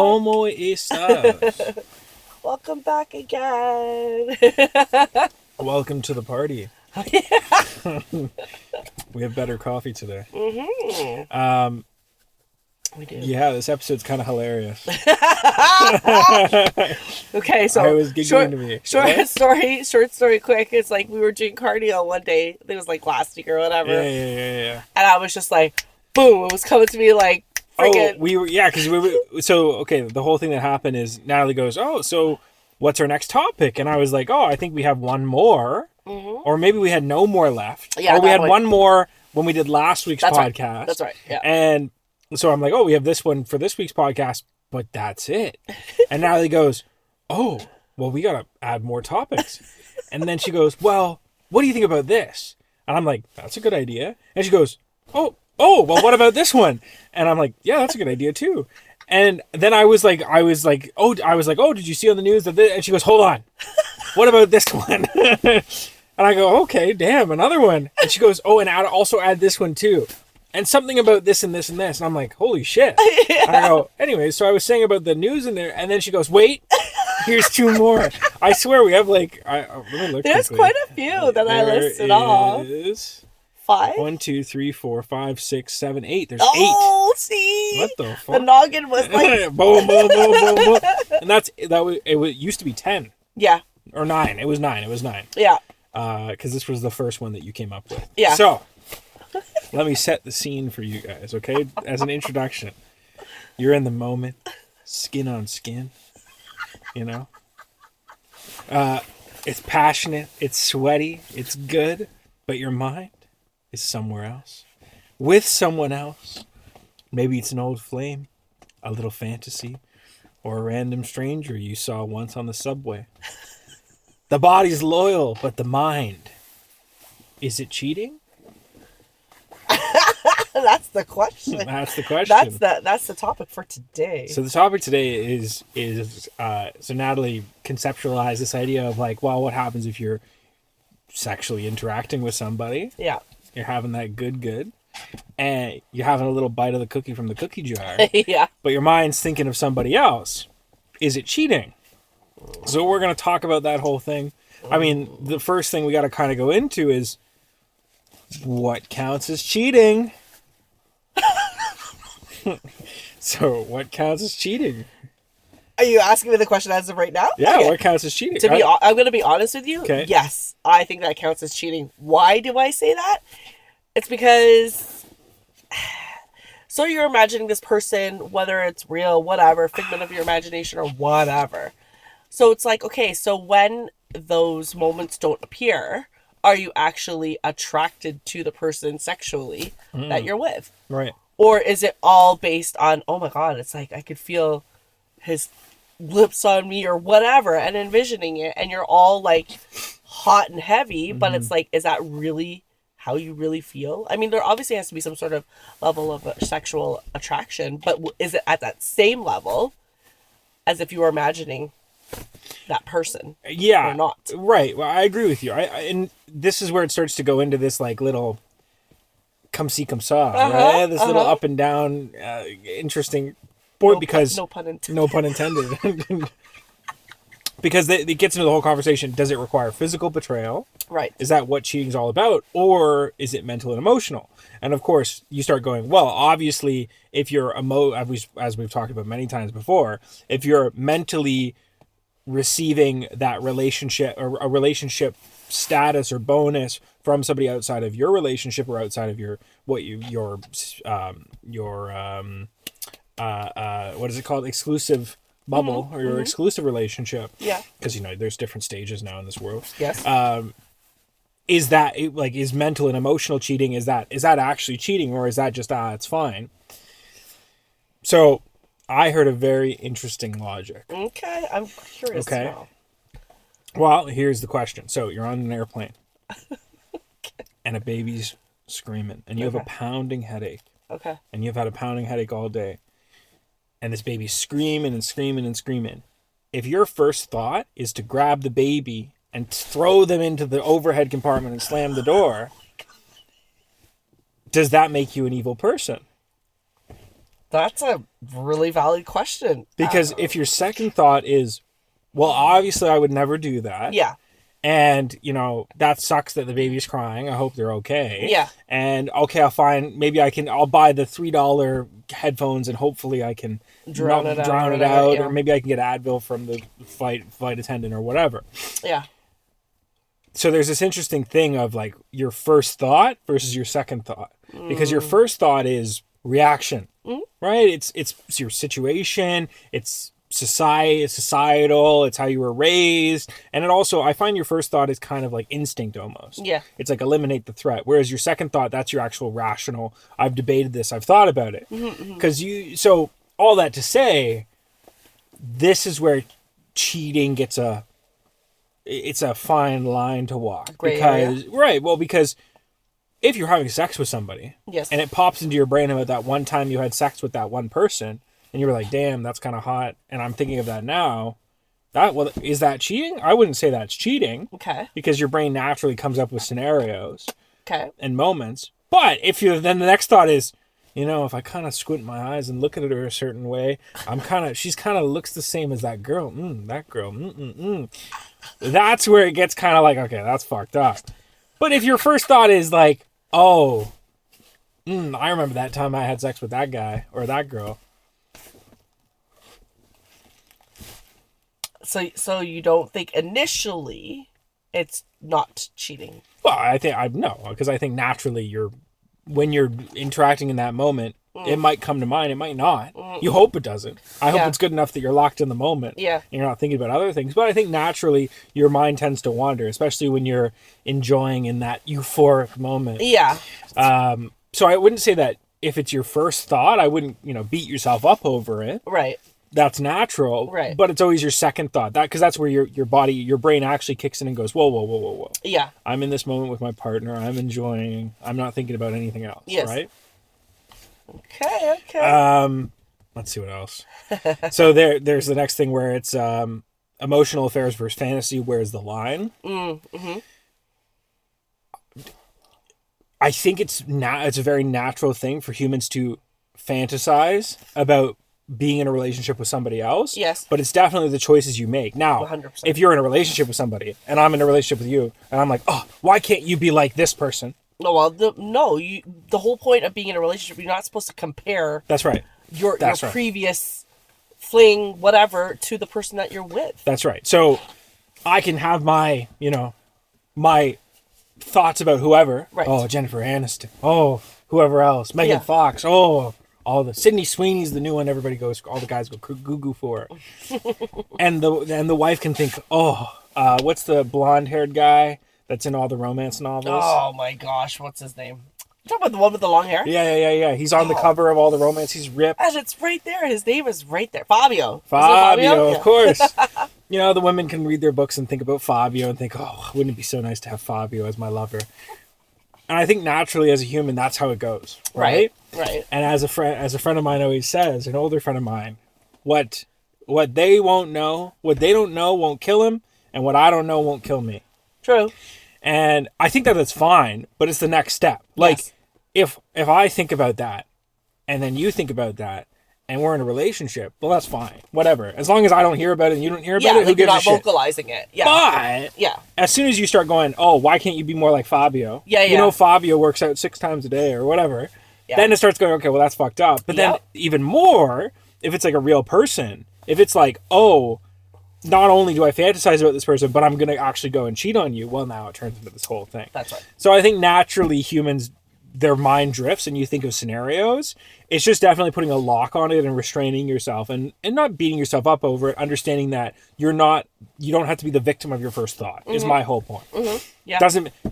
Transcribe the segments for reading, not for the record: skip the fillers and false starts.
¿Cómo estás? Welcome back again. Welcome to the party. We have better coffee today. Mm-hmm. We do. Yeah, this episode's kind of hilarious. Okay, so I was giggling to me. short story quick. It's like we were doing cardio one day. I think it was like last week or whatever. Yeah. And I was just like, boom! It was coming to me like freaking. Oh, we were, yeah, because we were, so, okay, the whole thing that happened is Natalie goes, oh, so what's our next topic? And I was like, oh, I think we have one more. Mm-hmm. Or maybe we had no more left. Yeah, or we had one more when we did last week's podcast. Right. That's right, yeah. And so I'm like, oh, we have this one for this week's podcast, but that's it. And Natalie goes, oh, well, we got to add more topics. And then she goes, well, what do you think about this? And I'm like, that's a good idea. And she goes, oh, well, what about this one? And I'm like, yeah, that's a good idea too. And then I was like, oh, did you see on the news that this? And she goes, hold on, what about this one? And I go, okay, damn, another one. And she goes, oh, and also add this one too. And something about this and this and this. And I'm like, holy shit. Yeah. And I go, anyway, so I was saying about the news in there. And then she goes, wait, here's two more. I swear we have like, let me look There's quickly. quite a few that I listed off. Is 5? 1, 2, 3, 4, 5, 6, 7, 8. There's 8. Oh, see? What the fuck? The noggin was like... boom, boom, boom, boom, boom. And it used to be 10. Yeah. Or 9. It was 9. Yeah. Because this was the first one that you came up with. Yeah. So, let me set the scene for you guys, okay? As an introduction. You're in the moment. Skin on skin. You know? It's passionate. It's sweaty. It's good. But your mind is somewhere else. With someone else. Maybe it's an old flame. A little fantasy. Or a random stranger you saw once on the subway. The body's loyal, but the mind. Is it cheating? That's the question. That's the question. That's the topic for today. So the topic today is so Natalie conceptualized this idea of like, well, what happens if you're sexually interacting with somebody? Yeah. You're having that good, and you're having a little bite of the cookie from the cookie jar. Yeah. But your mind's thinking of somebody else. Is it cheating? So we're going to talk about that whole thing. I mean, the first thing we got to kind of go into is what counts as cheating? So, what counts as cheating? Are you asking me the question as of right now? Yeah, okay. What counts as cheating? I'm going to be honest with you. Okay. Yes, I think that counts as cheating. Why do I say that? It's because... So you're imagining this person, whether it's real, whatever, figment of your imagination or whatever. So it's like, okay, so when those moments don't appear, are you actually attracted to the person sexually that you're with? Right. Or is it all based on, oh my God, it's like I could feel his lips on me or whatever and envisioning it and you're all like hot and heavy, but it's like, is that really how you really feel? I mean, there obviously has to be some sort of level of sexual attraction, but is it at that same level as if you were imagining that person? Yeah. Or not? Right. Well, I agree with you. And this is where it starts to go into this like little come see, come saw, right? This little up and down, interesting point because... No pun intended. No pun intended. Because it gets into the whole conversation. Does it require physical betrayal? Right. Is that what cheating's all about? Or is it mental and emotional? And of course, you start going, well, obviously, if you're as we've talked about many times before, if you're mentally receiving that relationship or a relationship status or bonus from somebody outside of your relationship or outside of your what is it called, exclusive bubble or your exclusive relationship, because there's different stages now in this world. Yes. Is that is mental and emotional cheating, is that actually cheating, or is that just it's fine? So I heard a very interesting logic. Okay, I'm curious now. Well, here's the question. So you're on an airplane and a baby's screaming and you have a pounding headache. Okay. And you've had a pounding headache all day. And this baby's screaming and screaming and screaming. If your first thought is to grab the baby and throw them into the overhead compartment and slam the door, does that make you an evil person? That's a really valid question. Because if your second thought is, well, obviously I would never do that. Yeah. And, that sucks that the baby's crying. I hope they're okay. Yeah. And, okay, I'll buy the $3 headphones and hopefully I can drown it out. Yeah. Or maybe I can get Advil from the flight attendant or whatever. Yeah. So there's this interesting thing of like your first thought versus your second thought. Because your first thought is reaction, right? It's your situation. It's societal, it's how you were raised, and it also, I find your first thought is kind of like instinct almost. Yeah. It's like eliminate the threat, whereas your second thought, that's your actual rational, I've debated this, I've thought about it. So all that to say, this is where cheating it's a fine line to walk. Gray area. Because if you're having sex with somebody, yes, and it pops into your brain about that one time you had sex with that one person, and you were like, damn, that's kind of hot, and I'm thinking of that now, is that cheating? I wouldn't say that's cheating. Okay. Because your brain naturally comes up with scenarios. Okay. And moments. But then the next thought is, if I kind of squint my eyes and look at her a certain way, she's kind of looks the same as that girl. That girl. That's where it gets kind of like, okay, that's fucked up. But if your first thought is like, I remember that time I had sex with that guy or that girl. So you don't think initially it's not cheating? Well, because I think naturally when you're interacting in that moment, it might come to mind, it might not. You hope it doesn't. I hope it's good enough that you're locked in the moment. Yeah. And you're not thinking about other things. But I think naturally your mind tends to wander, especially when you're enjoying in that euphoric moment. Yeah. So I wouldn't say that if it's your first thought, I wouldn't, beat yourself up over it. Right. That's natural, right? But it's always your second thought, because that's where your body, your brain actually kicks in and goes, whoa. Yeah, I'm in this moment with my partner. I'm enjoying. I'm not thinking about anything else. Yes. Right. Okay. Let's see what else. So there's the next thing where it's emotional affairs versus fantasy. Where's the line? Mm-hmm. I think it's a very natural thing for humans to fantasize about being in a relationship with somebody else. Yes. But it's definitely the choices you make. Now, 100%. If you're in a relationship with somebody and I'm in a relationship with you and I'm like, oh, why can't you be like this person? No, well, the whole point of being in a relationship, you're not supposed to compare. That's right. Your previous fling, whatever, to the person that you're with. That's right. So I can have my thoughts about whoever. Right. Oh, Jennifer Aniston. Oh, whoever else. Megan Fox. Oh, all the Sydney Sweeney's the new one. Everybody goes. All the guys go goo for. and the wife can think. Oh, what's the blonde-haired guy that's in all the romance novels? Oh my gosh, what's his name? You talking about the one with the long hair? Yeah. He's on the cover of all the romance. He's ripped. And it's right there. His name is right there. Fabio. Fabio, of course. The women can read their books and think about Fabio and think, oh, wouldn't it be so nice to have Fabio as my lover? And I think naturally as a human, that's how it goes, right? Right. And as a friend of mine always says, an older friend of mine, what they won't know, what they don't know won't kill him, and what I don't know won't kill me. True. And I think that that's fine, but it's the next step. Like, if I think about that, and then you think about that, and we're in a relationship, well, that's fine. Whatever. As long as I don't hear about it and you don't hear about it, who gives a shit? You're not vocalizing it. Yeah. But as soon as you start going, oh, why can't you be more like Fabio? Yeah. Fabio works out 6 times a day or whatever. Yeah. Then it starts going, okay, well, that's fucked up. But then even more, if it's like a real person, if it's like, oh, not only do I fantasize about this person, but I'm going to actually go and cheat on you, well, now it turns into this whole thing. That's right. So I think naturally humans, their mind drifts and you think of scenarios. It's just definitely putting a lock on it and restraining yourself and not beating yourself up over it, understanding that you don't have to be the victim of your first thought, is my whole point. Mm-hmm. Yeah.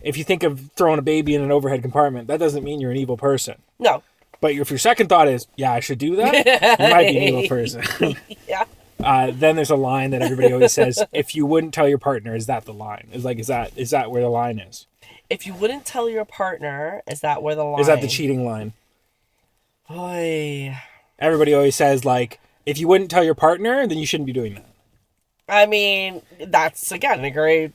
If you think of throwing a baby in an overhead compartment, that doesn't mean you're an evil person. No. But if your second thought is, yeah, I should do that, you might be an evil person. Yeah. Then there's a line that everybody always says, if you wouldn't tell your partner, is that the line? Is that where the line is? If you wouldn't tell your partner, is that where the line? Is that the cheating line? Boy. Everybody always says, like, if you wouldn't tell your partner, then you shouldn't be doing that. I mean, that's, again, a great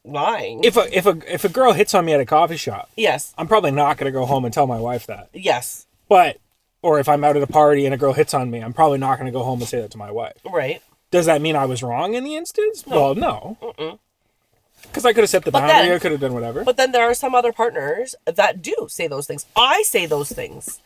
line. If a girl hits on me at a coffee shop, yes, I'm probably not going to go home and tell my wife that. Yes. But or if I'm out at a party and a girl hits on me, I'm probably not going to go home and say that to my wife. Right. Does that mean I was wrong in the instance? No. Well, no. Because I could have set the boundary, I could have done whatever. But then there are some other partners that do say those things. I say those things,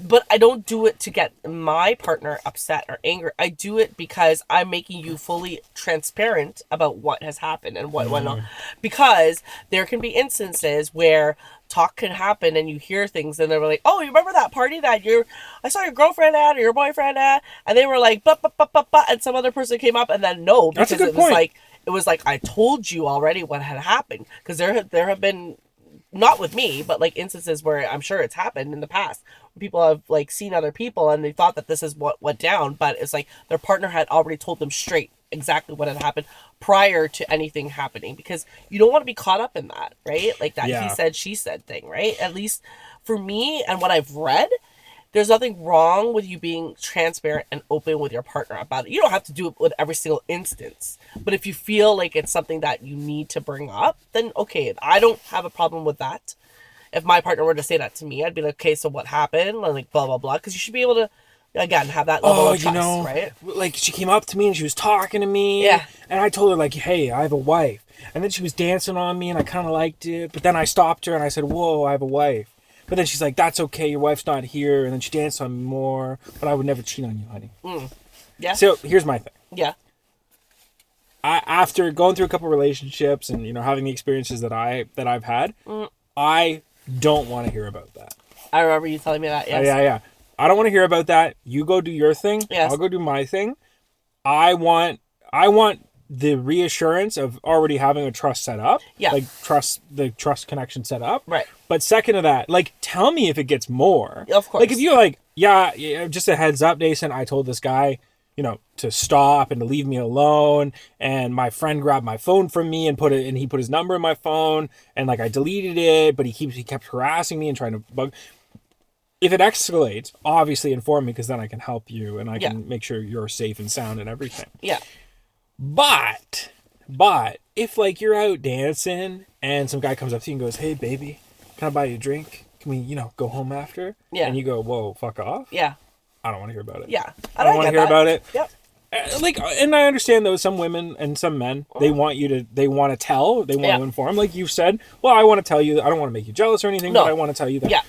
but I don't do it to get my partner upset or angry. I do it because I'm making you fully transparent about what has happened and what went on. Because there can be instances where talk can happen and you hear things and they're like, oh, you remember that party that I saw your girlfriend at or your boyfriend at? And they were like, but, and some other person came up and then no, because That's a good point. It was like, I told you already what had happened. Because there have been, not with me, but like instances where I'm sure it's happened in the past. People have like seen other people and they thought that this is what went down. But it's like their partner had already told them straight exactly what had happened prior to anything happening. Because you don't want to be caught up in that, right? Like that he said, she said thing, right? At least for me and what I've read, there's nothing wrong with you being transparent and open with your partner about it. You don't have to do it with every single instance. But if you feel like it's something that you need to bring up, then okay, I don't have a problem with that. If my partner were to say that to me, I'd be like, okay, so what happened? And like, blah, blah, blah. Because you should be able to, again, have that level of trust, right? Like, she came up to me and she was talking to me. Yeah. And I told her, like, hey, I have a wife. And then she was dancing on me and I kind of liked it. But then I stopped her and I said, whoa, I have a wife. But then she's like, that's okay, your wife's not here. And then she danced on me more. But I would never cheat on you, honey. Yeah. So here's my thing. Yeah. After going through a couple relationships and, you know, having the experiences that I've had, I don't want to hear about that. I remember you telling me that, yes. Yeah. I don't want to hear about that. You go do your thing. Yes. I'll go do my thing. I want the reassurance of already having a trust set up. Yeah. Like the trust connection set up. Right. But second to that, like, tell me if it gets more. Of course. Like, if you're like, yeah, just a heads up, Nathan, I told this guy, you know, to stop and to leave me alone. And my friend grabbed my phone from me and he put his number in my phone. And like, I deleted it, but he kept harassing me and trying to bug. If it escalates, obviously inform me, because then I can help you and I can make sure you're safe and sound and everything. Yeah. But if like you're out dancing and some guy comes up to you and goes, hey baby, can I buy you a drink? Can we, you know, go home after? Yeah. And you go, whoa, fuck off. Yeah. I don't want to hear about it. Yeah. I don't want to hear about it. Yep. Like, and I understand though, some women and some men, they want to tell, they want to inform. Like you said, well, I want to tell you, I don't want to make you jealous or anything, but I want to tell you that. Yeah.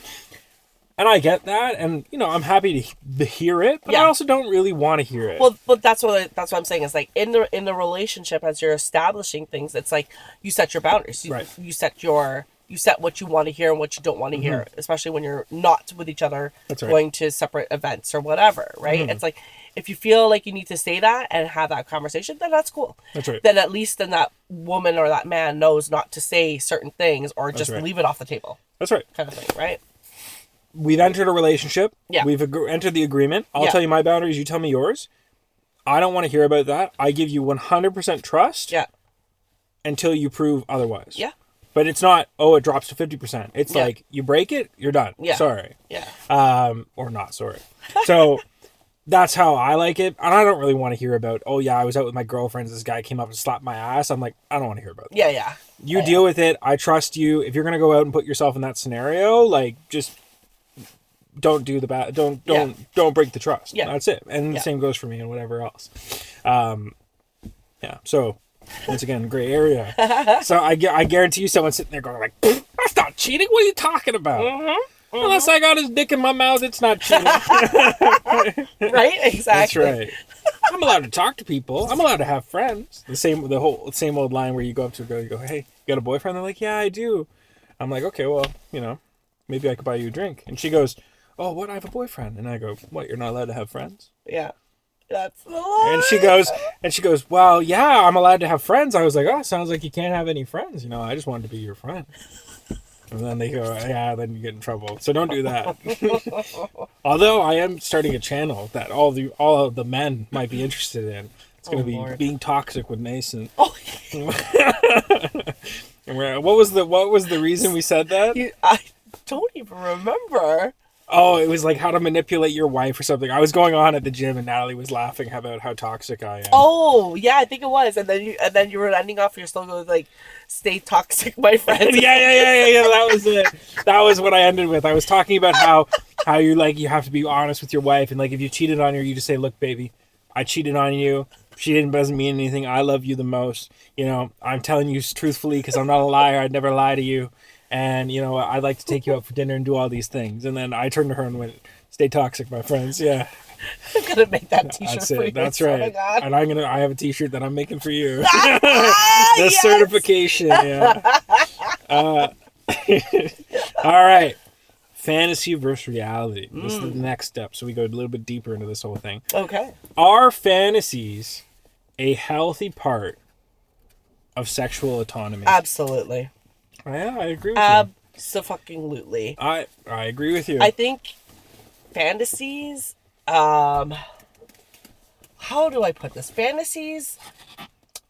And I get that, and you know, I'm happy to hear it, but I also don't really want to hear it. Well, but that's what I'm saying is, like, in the relationship, as you're establishing things, it's like you set your boundaries. You set what you want to hear and what you don't want to hear, especially when you're not with each other, going to separate events or whatever, right? It's like, if you feel like you need to say that and have that conversation, then that's cool. That's right. Then at least that woman or that man knows not to say certain things or just leave it off the table. That's right. Kind of thing, right? We've entered a relationship. Yeah. We've entered the agreement. I'll tell you my boundaries. You tell me yours. I don't want to hear about that. I give you 100% trust. Yeah. Until you prove otherwise. Yeah. But it's not, it drops to 50%. It's like, you break it, you're done. Yeah. Sorry. Yeah. Or not sorry. So that's how I like it. And I don't really want to hear about, I was out with my girlfriends, this guy came up and slapped my ass. I'm like, I don't want to hear about that. Yeah. You deal with it. I trust you. If you're going to go out and put yourself in that scenario, like, just don't do the bad. Don't break the trust. Yeah. That's it. And the same goes for me and whatever else. So once again, gray area. So I guarantee you someone's sitting there going like, that's not cheating. What are you talking about? Unless I got his dick in my mouth, it's not cheating. Right? Exactly. That's right. I'm allowed to talk to people. I'm allowed to have friends. The same old line where you go up to a girl, you go, hey, you got a boyfriend? They're like, yeah, I do. I'm like, okay, well, you know, maybe I could buy you a drink. And she goes, oh, what? I have a boyfriend. And I go, what? You're not allowed to have friends? Yeah. That's the line. And she goes, well, yeah, I'm allowed to have friends. I was like, oh, sounds like you can't have any friends. You know, I just wanted to be your friend. And then they go, yeah, then you get in trouble. So don't do that. Although I am starting a channel that all of the men might be interested in. It's going to be Lord. Being Toxic with Mason. Oh. What was the reason we said that? I don't even remember. Oh, it was like how to manipulate your wife or something. I was going on at the gym and Natalie was laughing about how toxic I am. Oh, yeah, I think it was. And then you were ending off your slogan with like, stay toxic, my friend. yeah. That was it. That was what I ended with. I was talking about how how you like you have to be honest with your wife, and like if you cheated on her, you just say, "Look, baby, I cheated on you. She doesn't mean anything. I love you the most. You know, I'm telling you truthfully because I'm not a liar. I'd never lie to you. And you know, I'd like to take you out for dinner and do all these things." And then I turned to her and went, "Stay toxic, my friends." Yeah. I'm gonna make that T-shirt That's for it. you. That's Oh my right. God. And I have a T-shirt that I'm making for you. The Yes! certification. Yeah. All right. Fantasy versus reality. This is the next step. So we go a little bit deeper into this whole thing. Okay. Are fantasies a healthy part of sexual autonomy? Absolutely. Yeah, I agree with you. Abso-fucking-lutely. I agree with you. I think fantasies, how do I put this? Fantasies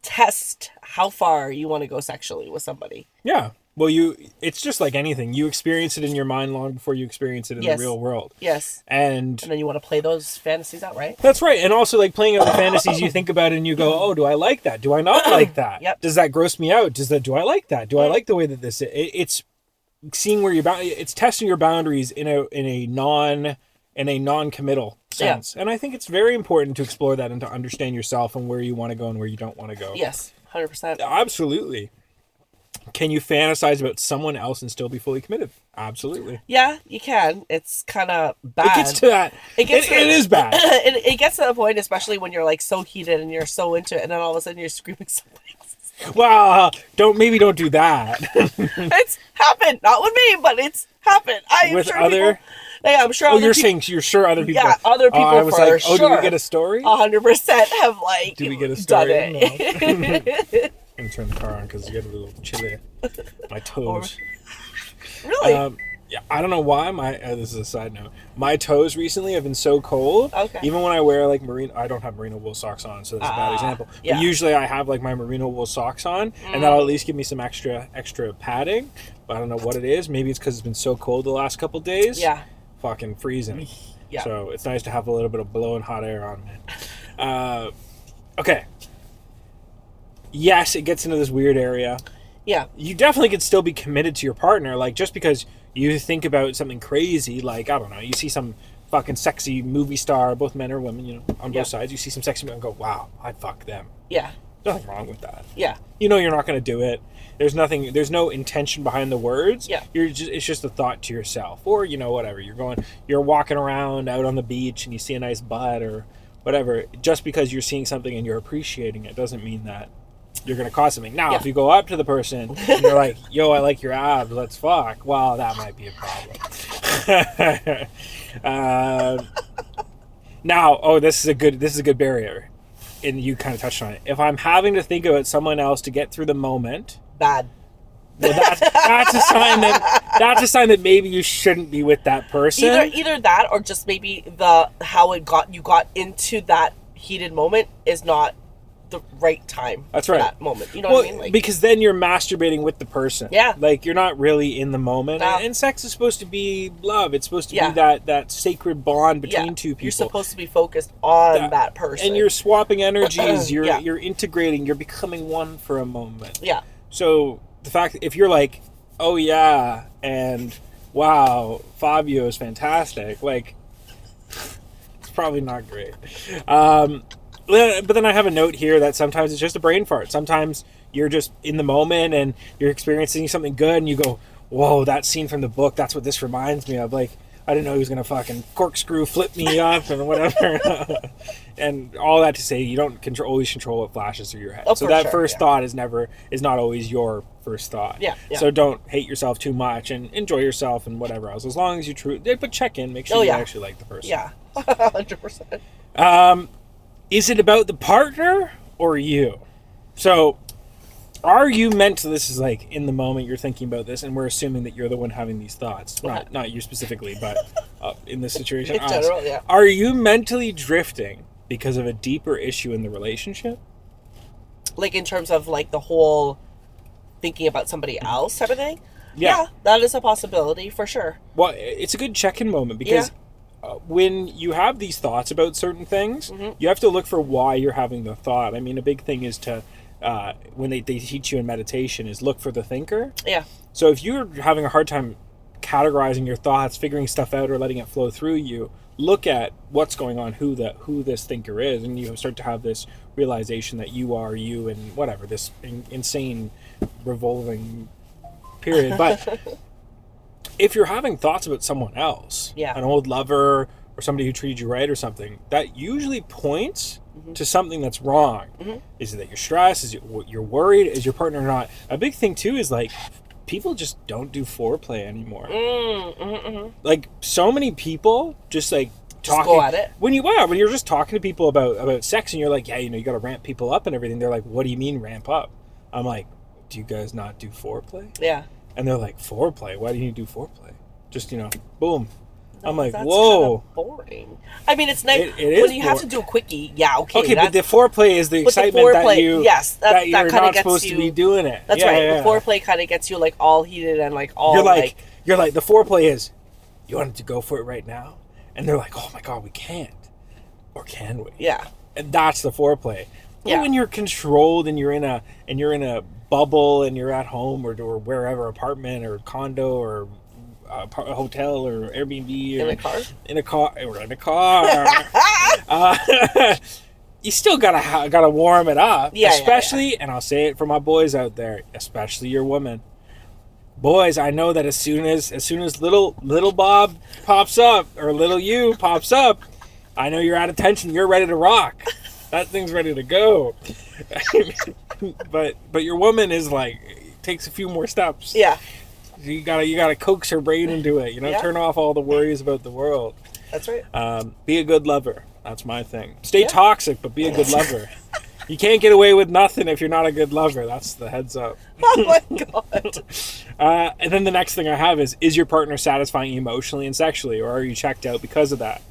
test how far you want to go sexually with somebody. Yeah. Well, it's just like anything. You experience it in your mind long before you experience it in the real world. Yes. And then you want to play those fantasies out, right? that's right. And also like playing out the fantasies, you think about it and you go, "Oh, do I like that? Do I not like that? Yep. Does that gross me out? Do I like that? Do I like the way that this is?" It's seeing where it's testing your boundaries in a non-committal sense. And I think it's very important to explore that and to understand yourself and where you want to go and where you don't want to go. Yes. 100%. Absolutely. Can you fantasize about someone else and still be fully committed? Absolutely. Yeah, you can. It's kind of bad. It gets to that. It is bad. It gets to the point, especially when you're like so heated and you're so into it, and then all of a sudden you're screaming something. Well, don't do that. It's happened, not with me, but it's happened. With other. I'm sure. Oh, you're sure other people. Yeah, other people. I was for like, sure. do we get a story? 100% have like. Do we get a story? Done it. No. I'm gonna turn the car on because you get a little chilly. My toes. Really? Yeah, I don't know why this is a side note. My toes recently have been so cold. Okay. Even when I wear like I don't have merino wool socks on, so that's a bad example. Yeah. But usually I have like my merino wool socks on, and that'll at least give me some extra padding. But I don't know what it is. Maybe it's because it's been so cold the last couple days. Yeah. Fucking freezing. Yeah. So it's nice to have a little bit of blowing hot air on me. Okay. Yes, it gets into this weird area. Yeah. You definitely could still be committed to your partner. Like, just because you think about something crazy, like, I don't know, you see some fucking sexy movie star, both men or women, you know, on both sides, you see some sexy men and go, wow, I'd fuck them. Yeah. Nothing wrong with that. Yeah. You know you're not going to do it. There's no intention behind the words. Yeah. It's just a thought to yourself. Or, you know, whatever. You're walking around out on the beach and you see a nice butt or whatever. Just because you're seeing something and you're appreciating it doesn't mean that you're going to cause something. Now, if you go up to the person and you're like, "Yo, I like your abs, let's fuck," well, that might be a problem. Now, this is a good barrier, and you kind of touched on it. If I'm having to think about someone else to get through the moment, Bad. well, that's a sign that maybe you shouldn't be with that person. Either that, or just maybe how you got into that heated moment is not the right time. That's right. For that moment. You know what I mean? Like, because then you're masturbating with the person. Yeah. Like, you're not really in the moment. No. And sex is supposed to be love. It's supposed to be that sacred bond between two people. You're supposed to be focused on that person. And you're swapping energies. You're integrating. You're becoming one for a moment. Yeah. So the fact that if you're like, "Oh yeah," and "Wow, Fabio is fantastic," like, it's probably not great. But then I have a note here that sometimes it's just a brain fart. Sometimes you're just in the moment and you're experiencing something good and you go, "Whoa, that scene from the book, that's what this reminds me of." Like, I didn't know he was going to fucking corkscrew flip me up and whatever. And all that to say, you don't always control what flashes through your head. So that first thought is not always your first thought. Yeah. So don't hate yourself too much and enjoy yourself and whatever else. As long as you but check in, make sure you actually like the person. Yeah. 100%. Is it about the partner or you? So, are you this is like in the moment you're thinking about this, and we're assuming that you're the one having these thoughts. Not you specifically, but in this situation. In general, yeah. Are you mentally drifting because of a deeper issue in the relationship? Like, in terms of like the whole thinking about somebody else type of thing? Yeah. That is a possibility for sure. Well, it's a good check-in moment because when you have these thoughts about certain things, you have to look for why you're having the thought. I mean, a big thing is to, when they teach you in meditation, is look for the thinker. Yeah. So if you're having a hard time categorizing your thoughts, figuring stuff out, or letting it flow through you, look at what's going on, who this thinker is, and you start to have this realization that you are you, and whatever, this insane revolving period. But if you're having thoughts about someone else, an old lover or somebody who treated you right or something, that usually points to something that's wrong. Is it that you're stressed? Is it you're worried? Is your partner not? A big thing too is like, people just don't do foreplay anymore. Like, so many people just like talking. Just go at it. When you're just talking to people about sex, and you're like, yeah, you know, you got to ramp people up and everything. They're like, what do you mean ramp up? I'm like, do you guys not do foreplay? Yeah. And they're like, foreplay? Why do you do foreplay? Just, you know, boom. No, I'm like, whoa. Kind of boring. I mean, it's nice when you have to do a quickie. Yeah, okay. Okay, but the foreplay is the excitement that you're not supposed to be doing it. That's right. Yeah. The foreplay kind of gets you like all heated and like all you're like the foreplay is, you wanted to go for it right now, and they're like, oh my god, we can't, or can we? Yeah. And that's the foreplay. Yeah. When you're controlled and you're in a bubble and you're at home or wherever, apartment or condo or a hotel or Airbnb or in a car you still gotta warm it up, especially and I'll say it for my boys out there, especially your women. Boys, I know that as soon as little Bob pops up or little you pops up, I know you're out of tension, you're ready to rock. That thing's ready to go. but your woman is like, takes a few more steps. Yeah. You gotta coax her brain into it, you know, turn off all the worries about the world. That's right. Be a good lover. That's my thing. Stay toxic, but be a good lover. You can't get away with nothing if you're not a good lover. That's the heads up. Oh my god. And then the next thing I have is your partner satisfying you emotionally and sexually, or are you checked out because of that?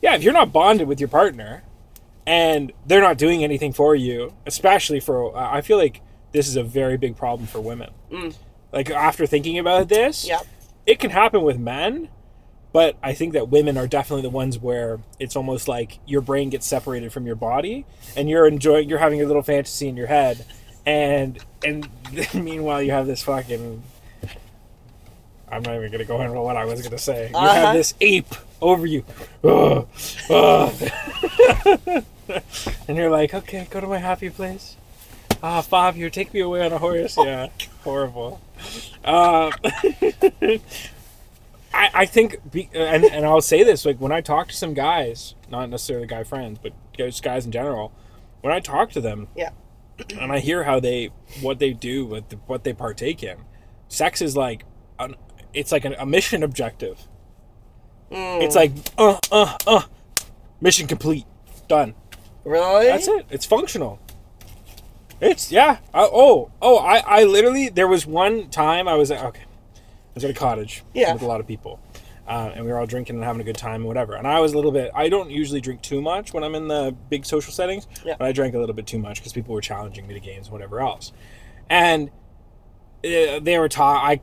Yeah, if you're not bonded with your partner and they're not doing anything for you, especially I feel like this is a very big problem for women. Like, after thinking about this, it can happen with men, but I think that women are definitely the ones where it's almost like your brain gets separated from your body, and you're having a little fantasy in your head, and meanwhile you have this fucking, I'm not even going to go into what I was going to say. You have this ape over you. And you're like, okay, go to my happy place. Bob, here, take me away on a horse. Yeah, horrible. I think, and I'll say this, like, when I talk to some guys, not necessarily guy friends, but just guys in general, when I talk to them, and I hear what they do, what they partake in, sex is like, it's like a mission objective. It's like, mission complete, done. Really? That's it. It's functional. It's, I literally, there was one time I was at a cottage with a lot of people, and we were all drinking and having a good time and whatever, and I was a little bit, I don't usually drink too much when I'm in the big social settings, but I drank a little bit too much because people were challenging me to games and whatever else, and they were I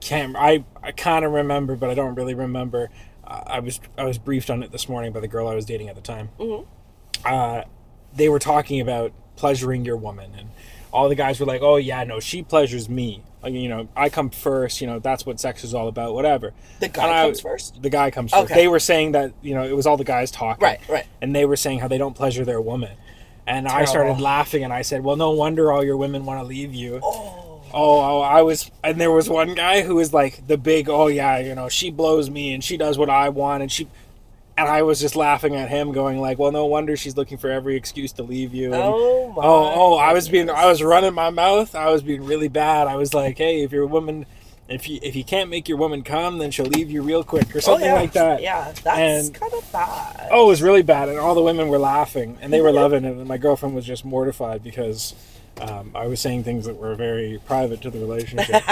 kind of remember, but I don't really remember. I was briefed on it this morning by the girl I was dating at the time. They were talking about pleasuring your woman, and all the guys were like, oh yeah, no, she pleasures me. Like, you know, I come first, you know, that's what sex is all about, whatever. The guy comes first? The guy comes first. They were saying that, you know, it was all the guys talking. Right. And they were saying how they don't pleasure their woman. And I started laughing, and I said, well, no wonder all your women want to leave you. And there was one guy who was like the big, oh yeah, you know, she blows me and she does what I want, and I was just laughing at him, going like, well, no wonder she's looking for every excuse to leave you. And, I was running my mouth. I was being really bad. I was like, hey, if you're a woman, if you can't make your woman come, then she'll leave you real quick or something like that. Yeah, that's kind of bad. Oh, it was really bad, and all the women were laughing, and they were loving it, and my girlfriend was just mortified because I was saying things that were very private to the relationship.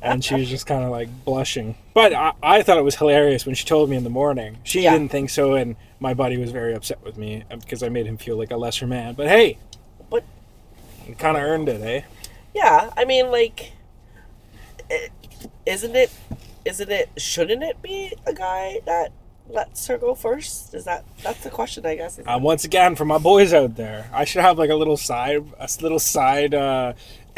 And she was just kind of like blushing. But I thought it was hilarious when she told me in the morning. She didn't think so, and my buddy was very upset with me because I made him feel like a lesser man. But hey, you kind of earned it, eh? Yeah, I mean, like, shouldn't it be a guy that lets her go first? That's the question, I guess. Once again, for my boys out there, I should have like a little side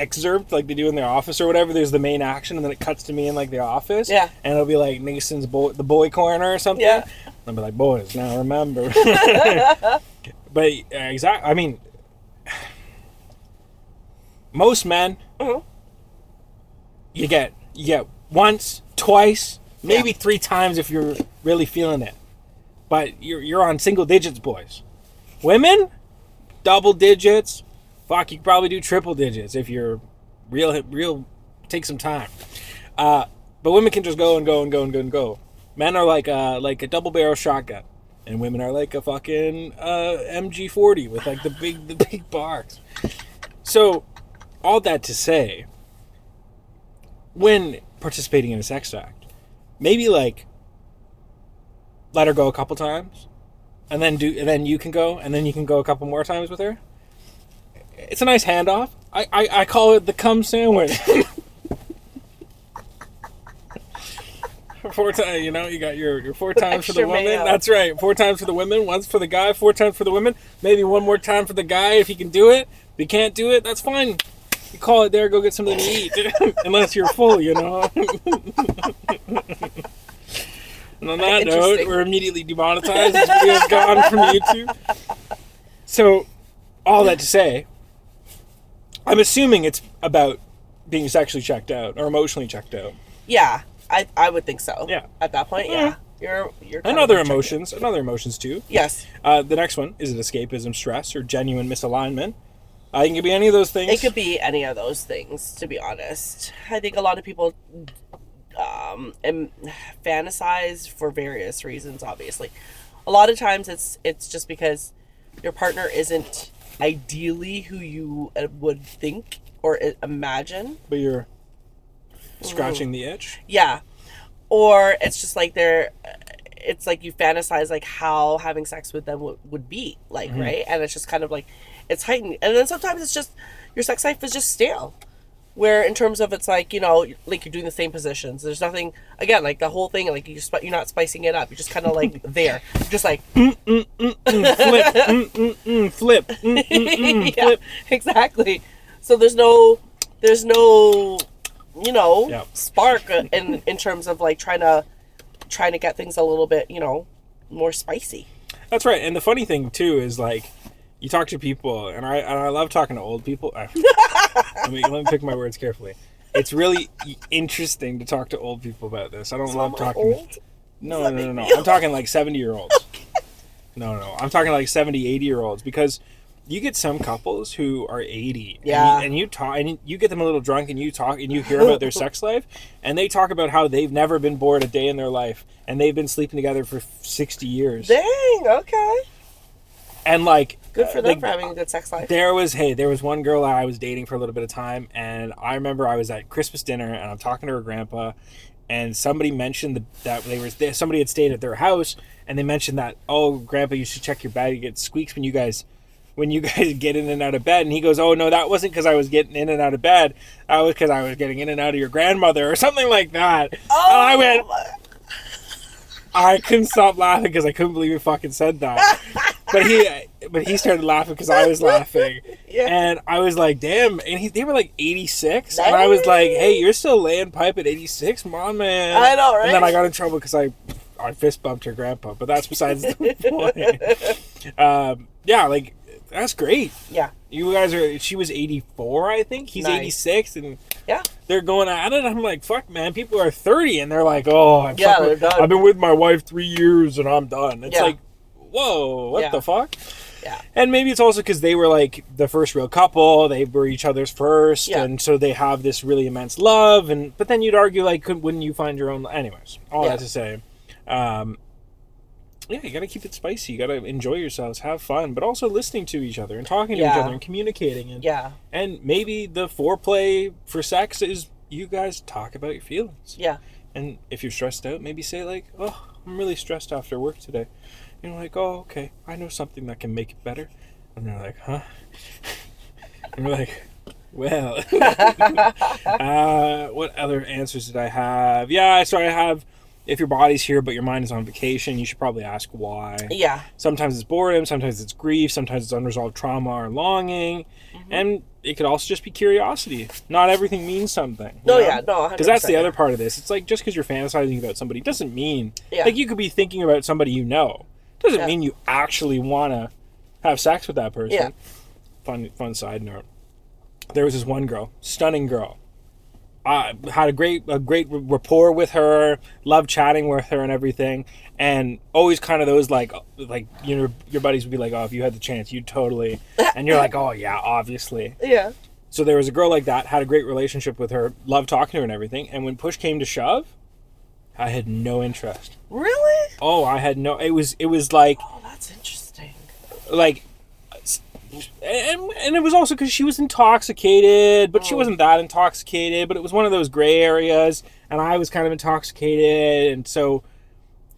excerpt like they do in The Office or whatever. There's the main action, and then it cuts to me in like The Office. Yeah. And it'll be like Nason's the boy corner or something. Yeah. I'll be like, boys, now remember. But exactly, I mean, most men, you get once, twice, maybe 3 times if you're really feeling it. But you're on single digits, boys. Women, double digits. Fuck, you could probably do triple digits if you're real. Take some time. But women can just go and go and go and go and go. Men are like a double barrel shotgun, and women are like a fucking MG40 with like the big bars. So, all that to say, when participating in a sex act, maybe like let her go a couple times, and then you can go, and then you can go a couple more times with her. It's a nice handoff. I call it the cum sandwich. 4 times, you know, you got your 4 times for the woman. Mayo. That's right, 4 times for the women, once for the guy, 4 times for the women. Maybe 1 more time for the guy if he can do it. If he can't do it, that's fine. You call it there, go get something to eat. Unless you're full, you know. And on that note, we're immediately demonetized. This video's gone from YouTube. So, all that to say, I'm assuming it's about being sexually checked out or emotionally checked out. Yeah, I would think so. Yeah. At that point, yeah. You're and other emotions too. Yes. The next one, is it escapism, stress, or genuine misalignment? I think it could be any of those things. It could be any of those things, to be honest. I think a lot of people fantasize for various reasons, obviously. A lot of times it's just because your partner isn't ideally who you would think or imagine. But you're scratching the itch? Yeah. Or it's just like it's like you fantasize like how having sex with them would be like, right? And it's just kind of like, it's heightened. And then sometimes it's just, your sex life is just stale. Where in terms of it's like, you know, like you're doing the same positions. There's nothing, again, like the whole thing, like you're not spicing it up. You're just kind of like there. You're just like, flip, flip, yeah, flip. Exactly. So there's no, you know, Yep. spark in terms of like trying to get things a little bit, you know, more spicy. That's right. And the funny thing too is like, you talk to people, and I love talking to old people. Let me pick my words carefully. It's really interesting to talk to old people about this. I don't love talking. Old? No. I'm talking like 70-year-olds. No. I'm talking like 70, 80-year-olds, because you get some couples who are 80. Yeah. And you talk, and you get them a little drunk, and you talk, and you hear about their sex life, and they talk about how they've never been bored a day in their life, and they've been sleeping together for 60 years. Dang. Okay. And like, good for them for having a good sex life. There was one girl I was dating for a little bit of time, and I remember I was at Christmas dinner, and I'm talking to her grandpa, and somebody mentioned that somebody had stayed at their house, and they mentioned that, oh, grandpa, you should check your bag. You get squeaks when you guys get in and out of bed. And he goes, oh no, that wasn't because I was getting in and out of bed. That was because I was getting in and out of your grandmother or something like that. Oh, and I went, I couldn't stop laughing because I couldn't believe he fucking said that. But he started laughing because I was laughing. Yeah. And I was like, damn. And they were like 86. And I was like, hey, you're still laying pipe at 86? Mom, man. I know, right? And then I got in trouble because I fist bumped her grandpa. But that's besides the point. Yeah, like, that's great. Yeah. You guys she was 84, I think. He's nice. 86. And yeah, they're going at it. I'm like, fuck, man. People are 30 and they're like, oh, they're done. I've been with my wife 3 years and I'm done. It's like, whoa, what the fuck? Yeah. And maybe it's also because they were like the first real couple. They were each other's first. Yeah. And so they have this really immense love. But then you'd argue, like, wouldn't you find your own? Anyways, all that to say, yeah, you got to keep it spicy. You got to enjoy yourselves, have fun, but also listening to each other and talking to each other and communicating. And maybe the foreplay for sex is you guys talk about your feelings. Yeah. And if you're stressed out, maybe say like, oh, I'm really stressed after work today. And you're like, oh, okay, I know something that can make it better. And they're like, huh? And we're like, well. What other answers did I have? Yeah, so I have, if your body's here but your mind is on vacation, you should probably ask why. Yeah. Sometimes it's boredom, sometimes it's grief, sometimes it's unresolved trauma or longing, and it could also just be curiosity. Not everything means something. No, yeah, no, 100%. Because that's the other part of this. It's like, just because you're fantasizing about somebody doesn't mean... Yeah. Like, you could be thinking about somebody you know. Doesn't Yeah. mean you actually want to have sex with that person. Yeah. Fun side note. There was this one girl, stunning girl. I had a great rapport with her, loved chatting with her and everything, and always kind of those like you know, your buddies would be like, oh, if you had the chance, you'd totally, and you're like, oh yeah, obviously. Yeah. So there was a girl like that, had a great relationship with her, loved talking to her and everything, and when push came to shove, I had no interest. Really? Oh, I had no. It was like. Oh, that's interesting. Like. And it was also because she was intoxicated, but she wasn't that intoxicated, but it was one of those gray areas, and I was kind of intoxicated, and so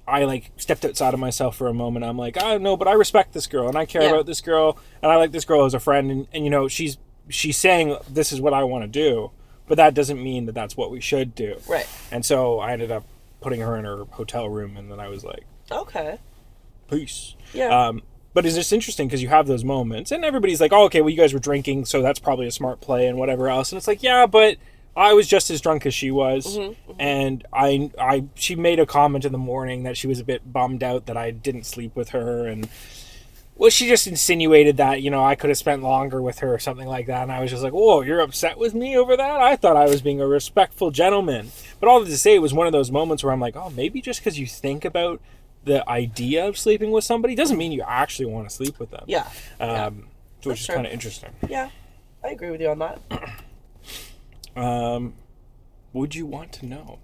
I like stepped outside of myself for a moment. I'm like, oh no, but I respect this girl, and I care about this girl, and I like this girl as a friend, and you know, she's saying this is what I want to do, but that doesn't mean that that's what we should do. Right. And so I ended up putting her in her hotel room, and then I was like, okay, peace. Yeah. But it's just interesting because you have those moments, and everybody's like, oh, okay, well, you guys were drinking, so that's probably a smart play and whatever else. And it's like, yeah, but I was just as drunk as she was. And she made a comment in the morning that she was a bit bummed out that I didn't sleep with her. And, well, she just insinuated that, you know, I could have spent longer with her or something like that. And I was just like, whoa, you're upset with me over that? I thought I was being a respectful gentleman. But all that to say, it was one of those moments where I'm like, oh, maybe just because you think about the idea of sleeping with somebody doesn't mean you actually want to sleep with them. Yeah. Which is kind of interesting. Yeah, I agree with you on that. Would you want to know?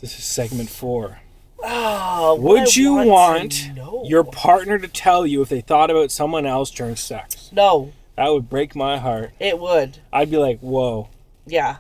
This is segment 4. Oh, would you want your partner to tell you if they thought about someone else during sex? No. That would break my heart. It would. I'd be like, whoa. Yeah.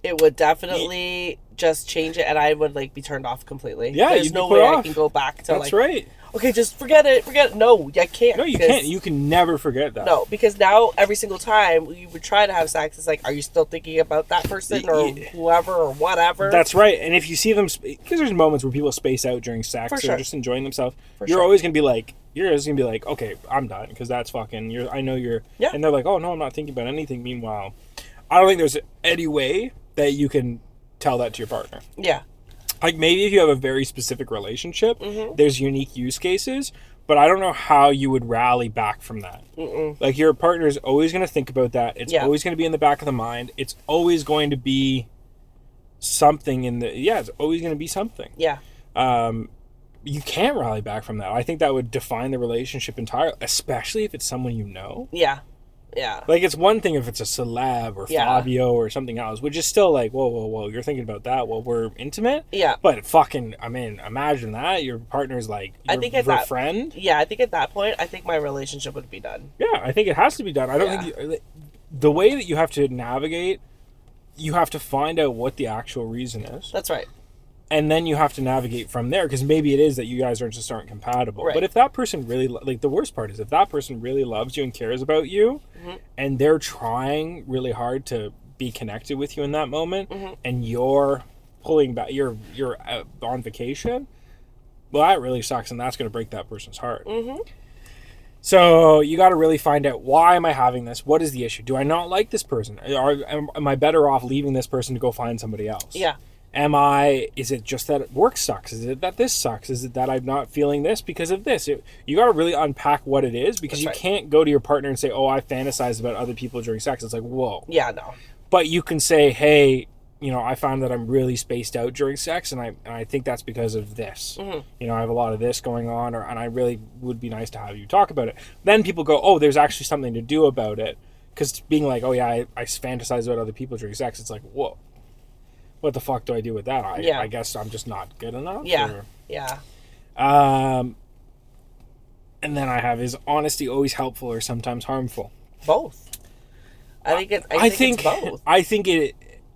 It would definitely just change it, and I would like be turned off completely. Yeah, there's no way I can go back to That's right. Okay, just forget it. No, I can't. No, you can't. You can never forget that. No, because now every single time we would try to have sex, it's like, are you still thinking about that person or whoever or whatever? That's right. And if you see them, because there's moments where people space out during sex or just enjoying themselves, you're always gonna be like, okay, I'm done because that's fucking. I know you're. Yeah. And they're like, oh no, I'm not thinking about anything. Meanwhile, I don't think there's any way that you can tell that to your partner. Yeah. Like, maybe if you have a very specific relationship, there's unique use cases, but I don't know how you would rally back from that. Like, your partner is always going to think about that. It's always going to be in the back of the mind. It's always going to be something it's always going to be something. Yeah. You can't rally back from that. I think that would define the relationship entirely, especially if it's someone you know. Yeah. Yeah. Like, it's one thing if it's a celeb or Fabio or something else, which is still like, whoa, you're thinking about that while we're intimate? Yeah. But fucking, I mean, imagine that. Your partner's like your friend. Yeah, I think at that point, I think my relationship would be done. Yeah, I think it has to be done. I don't think the way that you have to navigate, you have to find out what the actual reason is. That's right. And then you have to navigate from there, because maybe it is that you guys aren't compatible. Right. But if that person really, like, the worst part is if that person really loves you and cares about you, and they're trying really hard to be connected with you in that moment, and you're pulling back, you're on vacation, well, that really sucks, and that's going to break that person's heart. So you got to really find out, why am I having this? What is the issue? Do I not like this person? Am I better off leaving this person to go find somebody else? Yeah. Is it just that work sucks? Is it that this sucks? Is it that I'm not feeling this because of this? You got to really unpack what it is, because you can't go to your partner and say, oh, I fantasize about other people during sex. It's like, whoa. Yeah, no. But you can say, hey, you know, I found that I'm really spaced out during sex, and I think that's because of this. You know, I have a lot of this going on, and I really would be nice to have you talk about it. Then people go, oh, there's actually something to do about it. Because being like, oh yeah, I fantasize about other people during sex, it's like, whoa. What the fuck do I do with that? I guess I'm just not good enough. Yeah. Yeah. And then I have, is honesty always helpful or sometimes harmful? Both. I think it's both. I think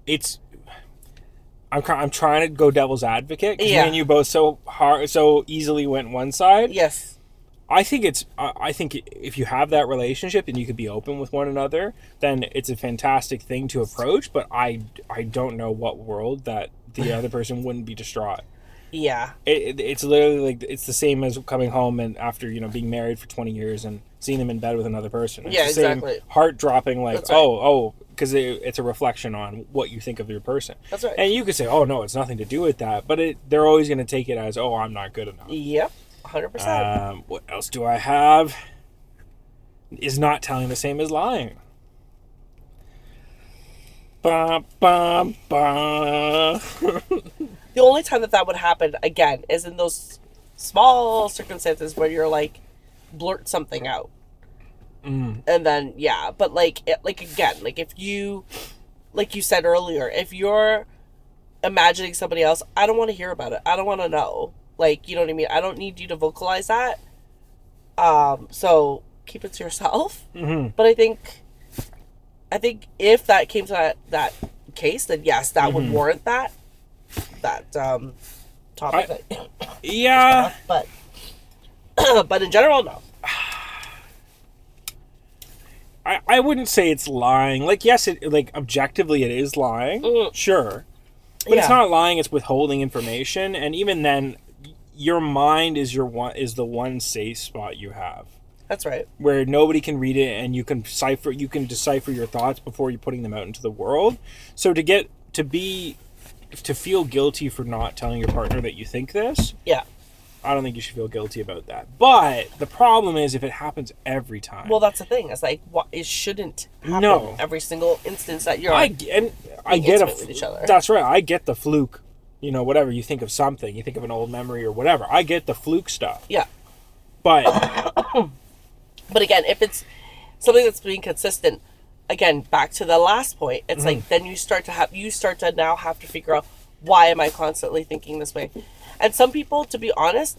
it's. I'm trying to go devil's advocate, because me and you both so easily went one side. Yes. I think if you have that relationship and you could be open with one another, then it's a fantastic thing to approach. But I don't know what world that the other person wouldn't be distraught. Yeah. It's literally like it's the same as coming home and after being married for 20 years and seeing them in bed with another person. It's Yeah, the same exactly. heart dropping, like, That's right. because it's a reflection on what you think of your person. That's right. And you could say, oh no, it's nothing to do with that, but they're always going to take it as, oh, I'm not good enough. Yep, 100%. What else do I have? Is not telling the same as lying. Ba, ba, ba. The only time that would happen, again, is in those small circumstances where you're like, blurt something out. And then, yeah. But, again, if you, like you said earlier, if you're imagining somebody else, I don't want to hear about it. I don't want to know. You know what I mean? I don't need you to vocalize that. So keep it to yourself. Mm-hmm. But I think if that came to that case, then yes, that would warrant that topic. Yeah. But but in general, no. I wouldn't say it's lying. Yes, objectively it is lying. Sure. But it's not lying, it's withholding information, and even then your mind is the one safe spot you have. That's right. Where nobody can read it and you can decipher your thoughts before you're putting them out into the world. So to feel guilty for not telling your partner that you think this. Yeah. I don't think you should feel guilty about that. But the problem is if it happens every time. Well, that's the thing. It's it shouldn't happen every single instance that you're I get with each other. That's right. I get the fluke. Whatever you think of something, you think of an old memory or whatever. I get the fluke stuff. Yeah. But but again, if it's something that's being consistent, again, back to the last point, it's then you start to now have to figure out, why am I constantly thinking this way? And some people, to be honest,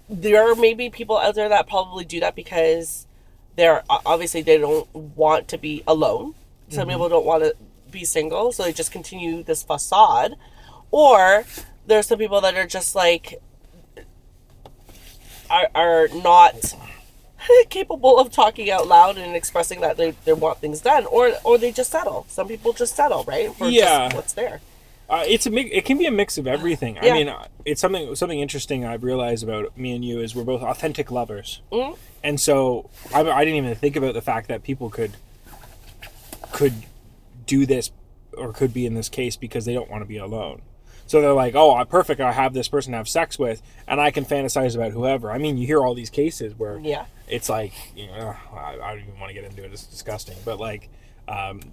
there may be people out there that probably do that because they're obviously they don't want to be alone. Some people don't want to be single, so they just continue this facade. Or there's some people that are just are not capable of talking out loud and expressing that they want things done, or they just settle. Some people just settle, right? For just what's there. It can be a mix of everything. Yeah. I mean, it's something interesting I've realized about me and you is we're both authentic lovers, and so I didn't even think about the fact that people could do this or could be in this case because they don't want to be alone. So they're like, oh, perfect, I have this person to have sex with, and I can fantasize about whoever. I mean, you hear all these cases where it's like, I don't even want to get into it, it's disgusting. But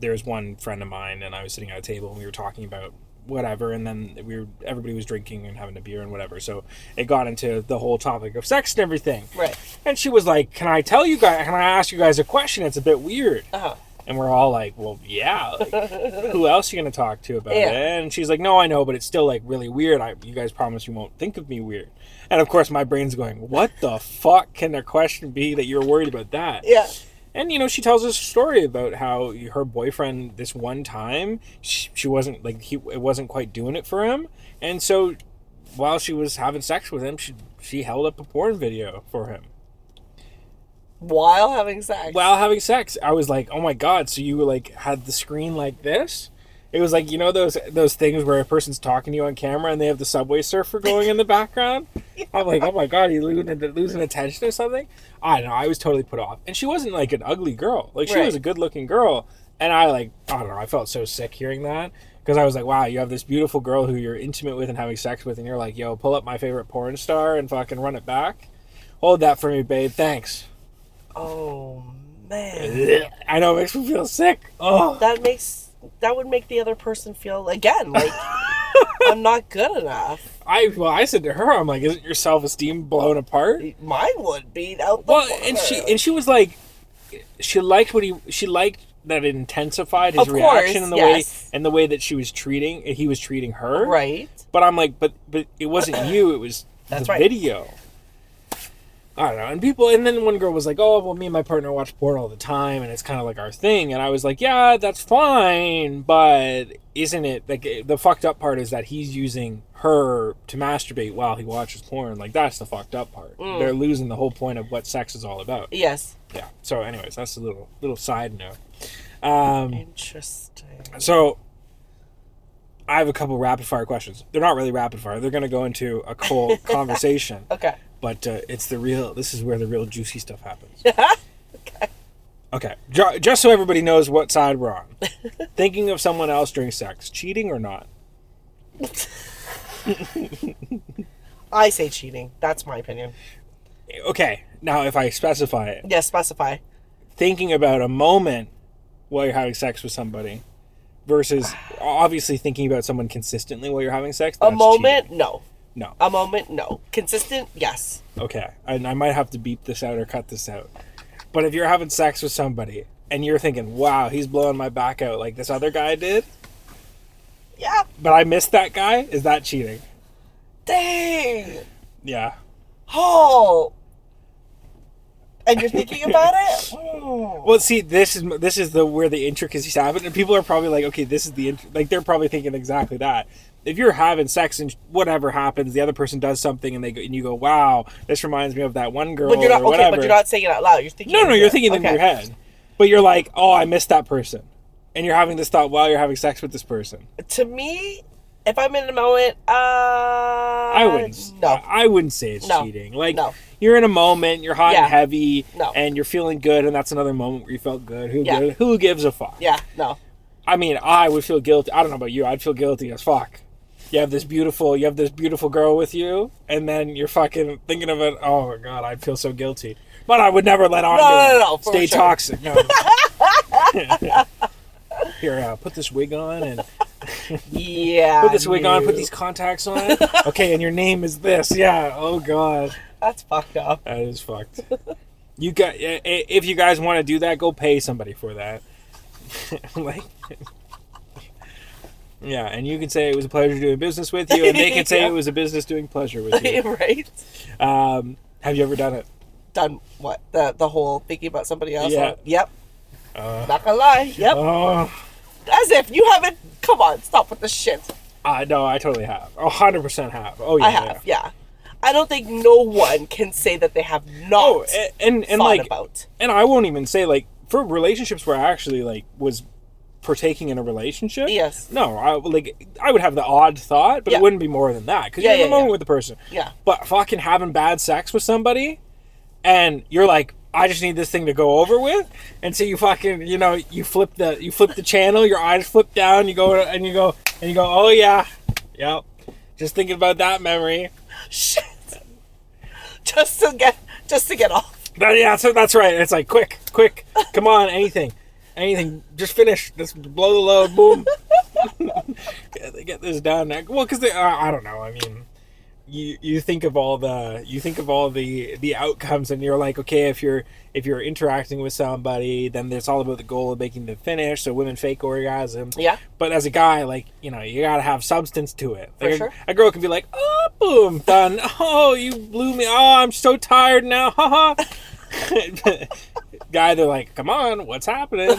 there's one friend of mine, and I was sitting at a table, and we were talking about whatever, and then everybody was drinking and having a beer and whatever, so it got into the whole topic of sex and everything. Right. And she was like, can I ask you guys a question? It's a bit weird. And we're all like, well, yeah. Who else are you going to talk to about it? And she's like, no, I know, but it's still really weird. You guys promise you won't think of me weird. And of course, my brain's going, what the fuck can the question be that you're worried about that? Yeah. And, she tells us a story about how her boyfriend, this one time, she wasn't, it wasn't quite doing it for him. And so while she was having sex with him, she held up a porn video for him. While having sex? I was like, oh my God, so you had the screen like this? It was those things where a person's talking to you on camera and they have the Subway Surfer going in the background? I'm like, oh my God, are you losing attention or something? I don't know, I was totally put off. And she wasn't an ugly girl. She was a good looking girl. And I don't know, I felt so sick hearing that. Because I was like, wow, you have this beautiful girl who you're intimate with and having sex with, and you're like, yo, pull up my favorite porn star and fucking run it back. Hold that for me, babe, thanks. Oh, man. I know, it makes me feel sick. Oh. That would make the other person feel, again, I'm not good enough. I said to her, I'm like, isn't your self-esteem blown apart? Mine would be. Well, and she was like, she liked that it intensified his reaction in the way that he was treating her. Right. But I'm like, but it wasn't you, it was the video. I don't know. And then one girl was like, oh, well, me and my partner watch porn all the time, and it's kind of our thing. And I was like, yeah, that's fine, but isn't it, the fucked up part is that he's using her to masturbate while he watches porn. That's the fucked up part. They're losing the whole point of what sex is all about. Yes. Yeah. So anyways, that's a little side note. Interesting. So I have a couple rapid fire questions. They're not really rapid fire. They're going to go into a cool conversation. Okay. But this is where the real juicy stuff happens. Okay. Okay. Just so everybody knows what side we're on. Thinking of someone else during sex, cheating or not? I say cheating. That's my opinion. Okay. Now, if I specify it. Yes, specify. Thinking about a moment while you're having sex with somebody versus obviously thinking about someone consistently while you're having sex. A moment? Cheating. No. No. A moment? No. Consistent? Yes. Okay. And I might have to beep this out or cut this out. But if you're having sex with somebody and you're thinking, wow, he's blowing my back out like this other guy did. Yeah. But I missed that guy. Is that cheating? Dang. Yeah. Oh. And you're thinking about it? Oh. Well, see, this is where the intricacies happen, and people are probably like, okay, this is they're probably thinking exactly that. If you're having sex and whatever happens, the other person does something, and you go, wow, this reminds me of that one girl. But you're not or whatever. but you're not saying it out loud. You're thinking. No, you're thinking in okay. your head, but you're like, oh, I missed that person, and you're having this thought while you're having sex with this person. To me, if I'm in a moment, I wouldn't say it's cheating. Like, no. You're in a moment, you're hot and heavy, no. and you're feeling good, and that's another moment where you felt good. Yeah. Who gives a fuck? Yeah, no. I mean, I would feel guilty. I don't know about you. I'd feel guilty as fuck. You have this beautiful girl with you, and then you're fucking thinking of it. Oh my god, I'd feel so guilty. But I would never let on to it. No, Stay sure. toxic. No. Here, put this wig on and yeah. put this wig on. Put these contacts on. Okay, and your name is this. Yeah. Oh god. That's fucked up. That is fucked. If you guys want to do that, go pay somebody for that. Like, yeah, and you can say it was a pleasure doing business with you, and they can say it was a business doing pleasure with you. Right. Have you ever done it? Done what? The whole thinking about somebody else? Yeah. Yep. Not gonna lie. Yep. As if you haven't. Come on, stop with the shit. No, I totally have. 100% have. Oh yeah. I have. Yeah. I don't think no one can say that they have not and thought like about. And I won't even say like for relationships where I actually like was partaking in a relationship. Yes. No, I would have the odd thought, but it wouldn't be more than that because you're in the moment with the person. Yeah. But fucking having bad sex with somebody, and you're like, I just need this thing to go over with, and so you fucking you flip the channel, your eyes flip down, you go, oh yeah, yep, just thinking about that memory. Shit. Just to get off. Yeah, so that's right. It's like quick, come on, anything, just finish. Just blow the load, boom. Get this done. Well, because I don't know. I mean, you think of all the outcomes, and you're like, okay, if you're interacting with somebody, then it's all about the goal of making them finish. So women fake orgasm. Yeah. But as a guy, like, you gotta have substance to it. Like for sure. A girl can be like, oh, boom, done. Oh, you blew me. Oh, I'm so tired now. Haha. Guy, they're like, come on, what's happening?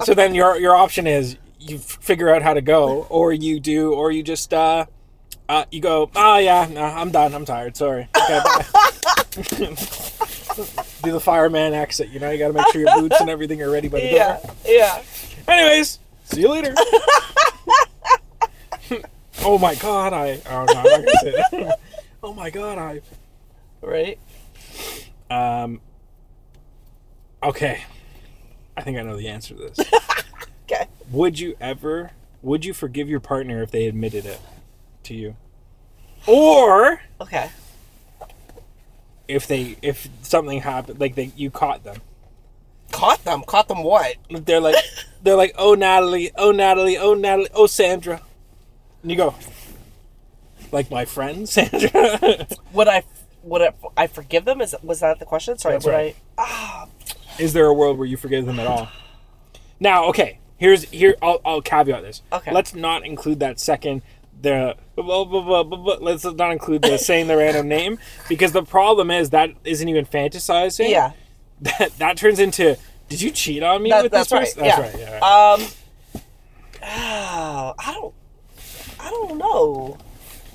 So then your option is you figure out how to go, or you just you go, oh yeah, no, I'm done, I'm tired, sorry. Okay, bye. Do the fireman exit, you gotta make sure your boots and everything are ready by the door. Yeah. Anyways, see you later. Oh my god, I'm not gonna say that. Oh my god, Right? Okay. I think I know the answer to this. Okay. Would you forgive your partner if they admitted it to you? Or okay. If something happened, like you caught them. Caught them what? They're like, oh Natalie, oh Sandra. And you go, like my friend Sandra. Would I forgive them? Was that the question? Sorry, That's right. Is there a world where you forgive them at all? Now, okay, I'll caveat this. Okay. Let's not include that second, let's not include the saying the random name, because the problem is that isn't even fantasizing. Yeah. That turns into, did you cheat on me with this person? That's right, yeah. I don't know.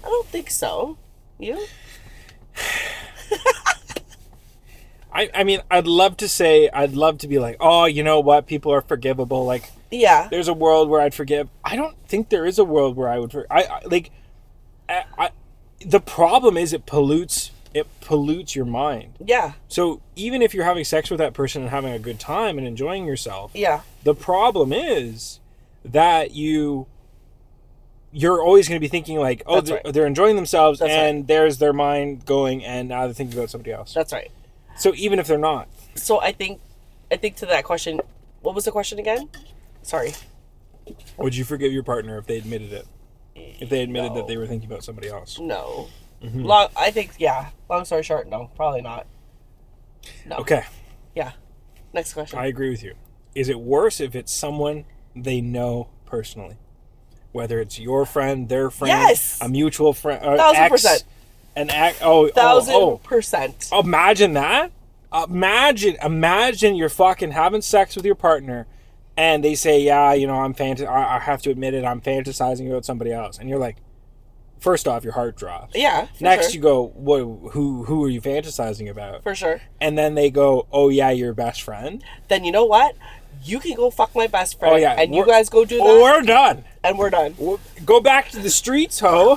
I don't think so. You? I mean, I'd love to be like, oh, you know what? People are forgivable. Like, Yeah. there's a world where I'd forgive. I don't think there is a world where I would. The problem is it pollutes your mind. Yeah. So even if you're having sex with that person and having a good time and enjoying yourself, Yeah. the problem is that you're always going to be thinking like, oh, they're enjoying themselves, and there's their mind going, and now they're thinking about somebody else. That's right. So even if they're not. So I think to that question, what was the question again? Sorry. Would you forgive your partner if they admitted it? If they admitted No. that they were thinking about somebody else? No. Mm-hmm. I think, yeah. Long story short, no. Probably not. No. Okay. Yeah. Next question. I agree with you. Is it worse if it's someone they know personally? Whether it's your friend, their friend, Yes! a mutual friend, 1,000%. an ex. 1,000%. Imagine that. Imagine you're fucking having sex with your partner, and they say, "Yeah, you know, I have to admit it. I'm fantasizing about somebody else," and you're like, first off, your heart drops. Yeah. Next, sure. you go, "What? Who are you fantasizing about?" For sure. And then they go, "Oh yeah, your best friend." Then you know what? You can go fuck my best friend. Oh, yeah. And you guys go do that. We're done. And we're done. Go back to the streets, ho.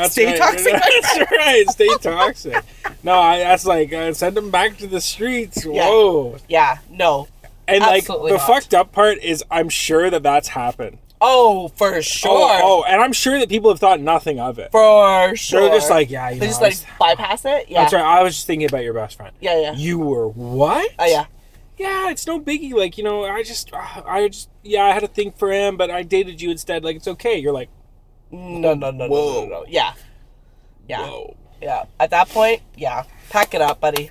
Stay toxic. That's right. Stay toxic. No, that's like send them back to the streets. Yeah. Whoa. Yeah. No. And Absolutely like the not. fucked up part is, I'm sure that's happened. Oh, for sure. Oh, and I'm sure that people have thought nothing of it. For sure. They're just like, yeah, you They know. just like bypass it? Yeah. That's right. I was just thinking about your best friend. Yeah. You were what? Oh, yeah. Yeah, it's no biggie. Like, you know, I had a thing for him, but I dated you instead. Like, it's okay. You're like, No. Whoa. No. Yeah. Yeah. whoa. Yeah. At that point, yeah. Pack it up, buddy.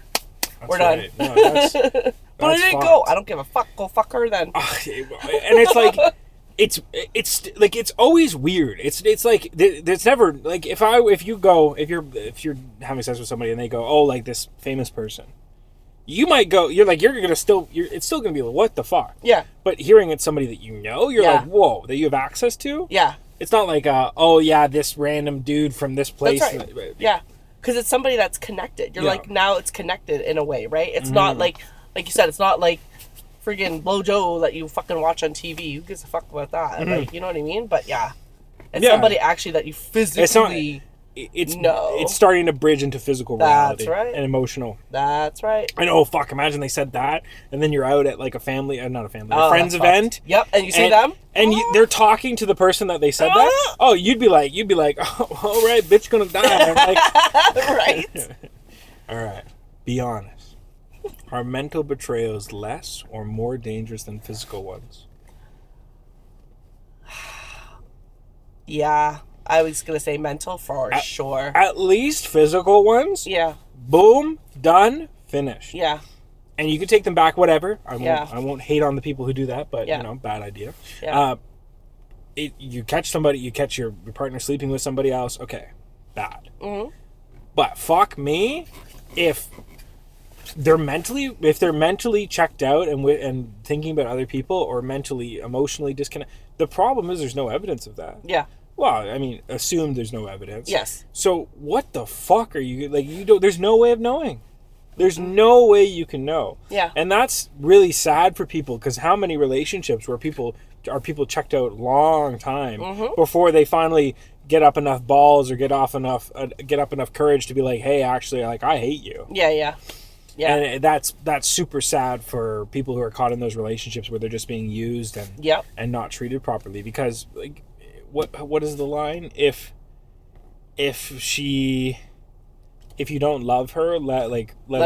That's We're done. right. No, that's But I didn't fucked. go. I don't give a fuck. Go fuck her then. And it's like, it's like, it's always weird. It's like, there's never, like, if you're having sex with somebody and they go, oh, like this famous person, you might go, it's still gonna be like, what the fuck? Yeah. But hearing it's somebody that you know, you're Yeah. like, whoa, that you have access to? Yeah. It's not like, oh yeah, this random dude from this place. That's right. Yeah. Because it's somebody that's connected. You're Yeah. like, now it's connected in a way, right? It's not like you said, it's not like friggin' Blow Joe that you fucking watch on TV. Who gives a fuck about that? Like, you know what I mean? But yeah. It's somebody actually that you physically It's starting to bridge into physical reality. That's right. And emotional. That's right. And oh fuck, imagine they said that, and then you're out at like a family, not a family, a Oh, friend's that's event. fucked. Yep, and you see them? And they're talking to the person that they said that. Oh, you'd be like, oh, all right, bitch, gonna die. Like, Right. all right, be honest. Are mental betrayals less or more dangerous than physical ones? Yeah. I was going to say mental for sure. At least physical ones. Yeah. Boom, done, finished. Yeah. And you can take them back, whatever. I won't hate on the people who do that, but Yeah. bad idea. Yeah. You catch your partner sleeping with somebody else, okay, bad. Mm-hmm. But fuck me, if they're mentally checked out and thinking about other people, or mentally, emotionally disconnected. The problem is there's no evidence of that. Yeah. Well, I mean, assume there's no evidence. Yes. So what the fuck are you like? You don't. There's no way of knowing. There's no way you can know. Yeah. And that's really sad for people, because how many relationships where people checked out long time before they finally get up enough balls or get up enough courage to be like, hey, actually, like, I hate you. Yeah. And that's super sad for people who are caught in those relationships where they're just being used and not treated properly. Because like, what is the line? If you don't love her, let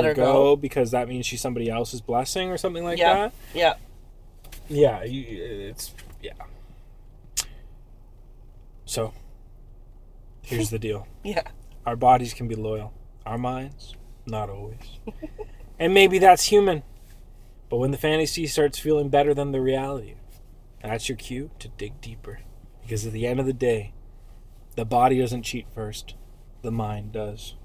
her go, because that means she's somebody else's blessing or something like that. Yeah. Yeah, So, here's the deal. Yeah. Our bodies can be loyal. Our minds, not always. And maybe that's human. But when the fantasy starts feeling better than the reality, that's your cue to dig deeper. Because at the end of the day, the body doesn't cheat first. The mind does.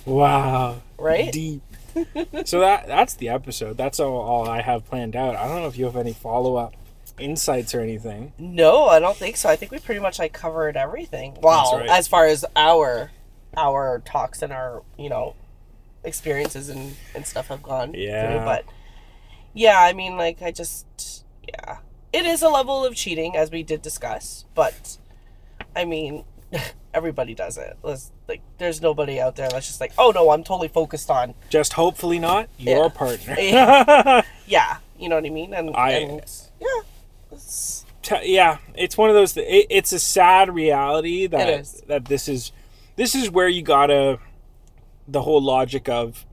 Wow. Right? Deep. So that's the episode. That's all I have planned out. I don't know if you have any follow-up insights or anything. No, I don't think so. I think we pretty much like covered everything. Well, That's right. as far as our talks and our, experiences and stuff have gone through. But yeah, I mean, like, it is a level of cheating, as we did discuss, but I mean, everybody does it. There's nobody out there that's just like, oh no, I'm totally focused on. Just hopefully not your partner. Yeah, you know what I mean? And it's one of those. It's a sad reality that it is. That this is where you gotta, the whole logic of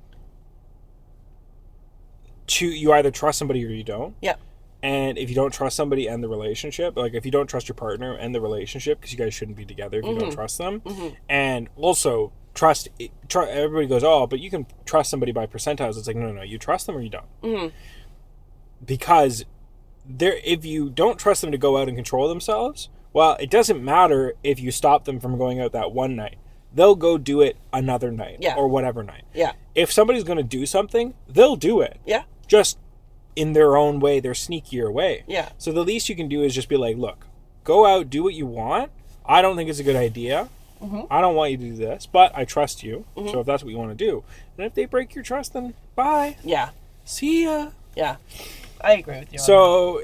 you either trust somebody or you don't. Yeah. And if you don't trust somebody and the relationship, like if you don't trust your partner and the relationship, because you guys shouldn't be together if you don't trust them. And also trust, everybody goes, oh, but you can trust somebody by percentiles. It's like, no, you trust them or you don't. Because if you don't trust them to go out and control themselves, well, it doesn't matter if you stop them from going out that one night. They'll go do it another night or whatever night. Yeah. If somebody's going to do something, they'll do it. Yeah. Just in their own way, their sneakier way. Yeah. So the least you can do is just be like, look, go out, do what you want. I don't think it's a good idea. I don't want you to do this, but I trust you. So if that's what you want to do. And if they break your trust, then bye. Yeah. See ya. Yeah. I agree with you. So,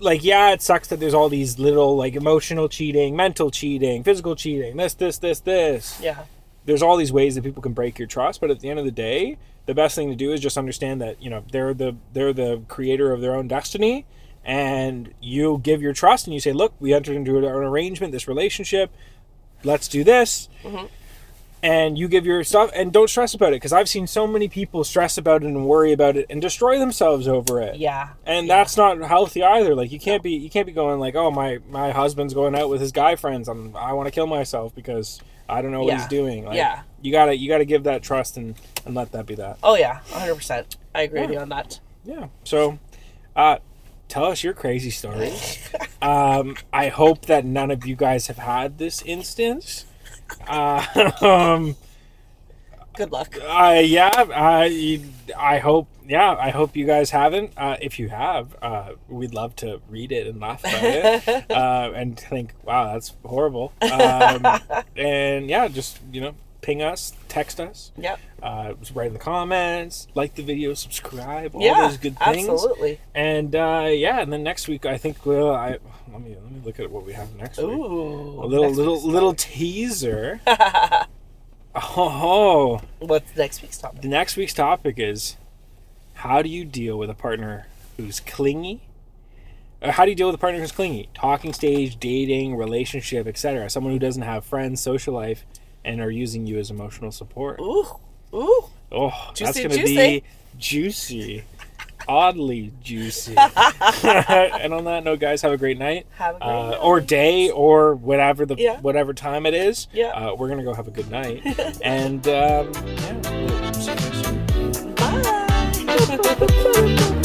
like, yeah, it sucks that there's all these little, like, emotional cheating, mental cheating, physical cheating, this. Yeah. There's all these ways that people can break your trust, but at the end of the day, the best thing to do is just understand that, they're the creator of their own destiny, and you give your trust and you say, look, we entered into an arrangement, this relationship, let's do this. And you give your stuff, and don't stress about it, because I've seen so many people stress about it and worry about it and destroy themselves over it. Yeah. And that's not healthy either. Like, you can't be going like, oh, my husband's going out with his guy friends, I want to kill myself because I don't know what he's doing. Like, you gotta give that trust and let that be that. Oh yeah, 100%. I agree with you on that. Yeah. So, tell us your crazy stories. I hope that none of you guys have had this instance. Good luck. I hope you guys haven't. If you have, we'd love to read it and laugh about it, and think, wow, that's horrible. And yeah, just, ping us, text us. Yep. Write in the comments, like the video, subscribe, all those good things. Absolutely. And and then next week I think let me look at what we have next week. Ooh. A little teaser. Oh. What's next week's topic? The next week's topic is, how do you deal with a partner who's clingy? How do you deal with a partner who's clingy? Talking stage, dating, relationship, etc. Someone who doesn't have friends, social life, and are using you as emotional support. Ooh. Oh, Juicy, that's going to be juicy. Oddly juicy. And on that note, guys, have a great night. Have a great night. Or day, or whatever time it is. Yeah. We're going to go have a good night. And, we'll see you guys soon. Bye.